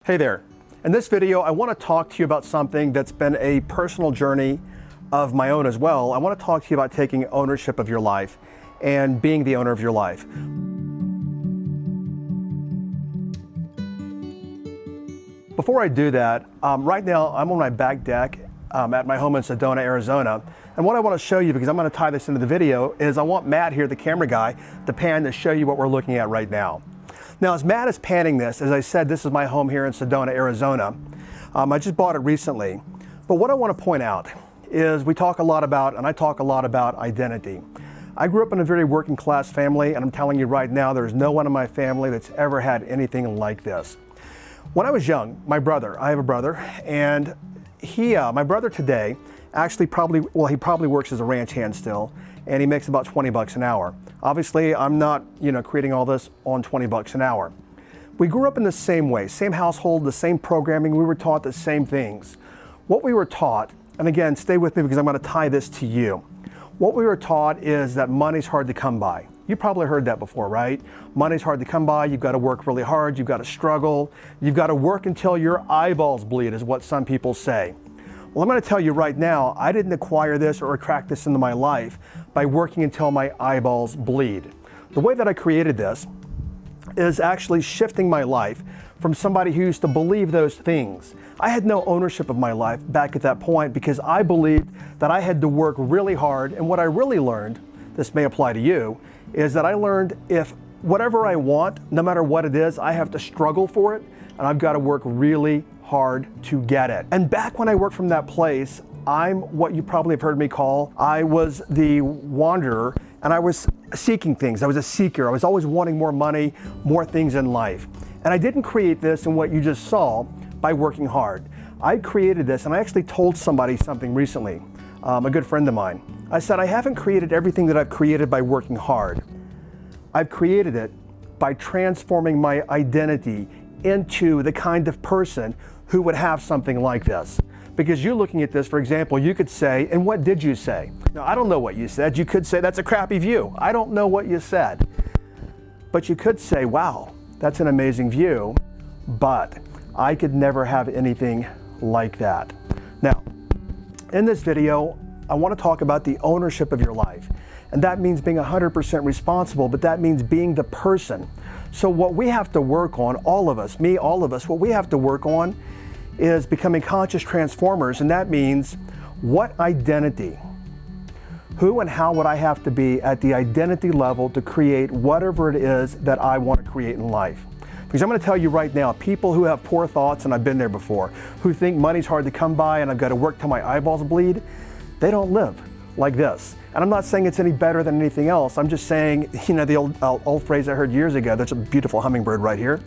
Hey there. In this video, I want to talk to you about something that's been a personal journey of my own as well. I want to talk to you about taking ownership of your life and being the owner of your life. Before I do that, right now I'm on my back deck at my home in Sedona, Arizona. And what I want to show you, because I'm going to tie this into the video, is I want Matt here, the camera guy, to pan to show you what we're looking at right now. Now, as Matt is panning this, as I said, this is my home here in Sedona, Arizona. I just bought it recently. But what I want to point out is we talk a lot about, and I talk a lot about, identity. I grew up in a very working class family, and I'm telling you right now, there's no one in my family that's ever had anything like this. When I was young, I have a brother, and my brother today actually he probably works as a ranch hand still, and he makes about 20 bucks an hour. Obviously, I'm not, creating all this on 20 bucks an hour. We grew up in the same way, same household, the same programming. We were taught the same things. What we were taught, and again, stay with me because I'm going to tie this to you. What we were taught is that money's hard to come by. You probably heard that before, right? Money's hard to come by. You've got to work really hard. You've got to struggle. You've got to work until your eyeballs bleed, is what some people say. Well, I'm going to tell you right now, I didn't acquire this or attract this into my life by working until my eyeballs bleed. The way that I created this is actually shifting my life from somebody who used to believe those things. I had no ownership of my life back at that point because I believed that I had to work really hard. And what I really learned, this may apply to you, is that I learned if whatever I want, no matter what it is, I have to struggle for it, and I've got to work really hard to get it. And back when I worked from that place, I'm what you probably have heard me call, I was the wanderer, and I was seeking things. I was a seeker. I was always wanting more money, more things in life. And I didn't create this in what you just saw by working hard. I created this, and I actually told somebody something recently, a good friend of mine. I said, I haven't created everything that I've created by working hard. I've created it by transforming my identity into the kind of person who would have something like this. Because you looking at this, for example, you could say, and what did you say? Now, I don't know what you said. You could say, that's a crappy view. I don't know what you said. But you could say, wow, that's an amazing view, but I could never have anything like that. Now, in this video, I want to talk about the ownership of your life. And that means being 100% responsible, but that means being the person. So what we have to work on, all of us, what we have to work on is becoming conscious transformers. And that means what identity, who and how would I have to be at the identity level to create whatever it is that I want to create in life. Because I'm going to tell you right now, people who have poor thoughts, and I've been there before, who think money's hard to come by and I've got to work till my eyeballs bleed, they don't live like this. And I'm not saying it's any better than anything else. I'm just saying, the old phrase I heard years ago, there's a beautiful hummingbird right here.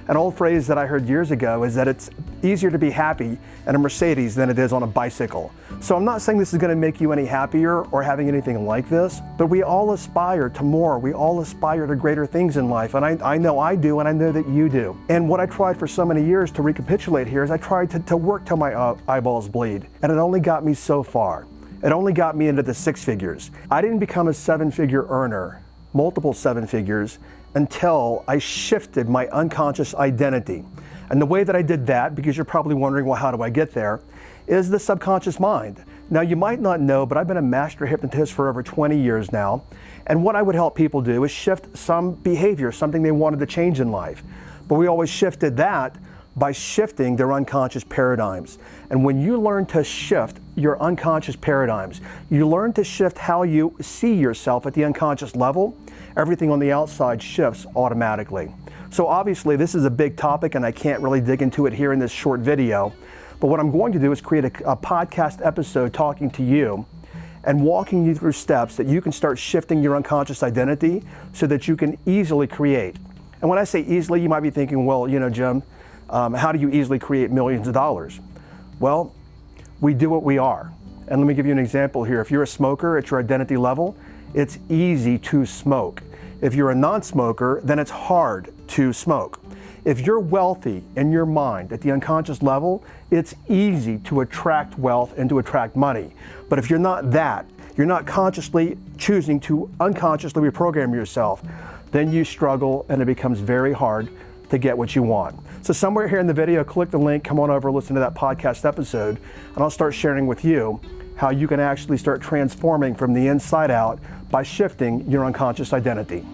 An old phrase that I heard years ago is that it's easier to be happy in a Mercedes than it is on a bicycle. So I'm not saying this is going to make you any happier or having anything like this, but we all aspire to more. We all aspire to greater things in life. And I know I do, and I know that you do. And what I tried for so many years to recapitulate here is I tried to work till my eyeballs bleed. And it only got me so far. It only got me into the six figures. I didn't become a seven-figure earner, multiple seven figures, until I shifted my unconscious identity. And the way that I did that, because you're probably wondering, well, how do I get there, is the subconscious mind. Now, you might not know, but I've been a master hypnotist for over 20 years now. And what I would help people do is shift some behavior, something they wanted to change in life. But we always shifted that by shifting their unconscious paradigms. And when you learn to shift your unconscious paradigms, you learn to shift how you see yourself at the unconscious level, everything on the outside shifts automatically. So obviously this is a big topic and I can't really dig into it here in this short video, but what I'm going to do is create a podcast episode talking to you and walking you through steps that you can start shifting your unconscious identity so that you can easily create. And when I say easily, you might be thinking, well, Jim, how do you easily create millions of dollars? Well, we do what we are. And let me give you an example here. If you're a smoker at your identity level, it's easy to smoke. If you're a non-smoker, then it's hard to smoke. If you're wealthy in your mind at the unconscious level, it's easy to attract wealth and to attract money. But if you're not that, you're not consciously choosing to unconsciously reprogram yourself, then you struggle and it becomes very hard to get what you want. So somewhere here in the video, click the link, come on over, listen to that podcast episode, and I'll start sharing with you how you can actually start transforming from the inside out by shifting your unconscious identity.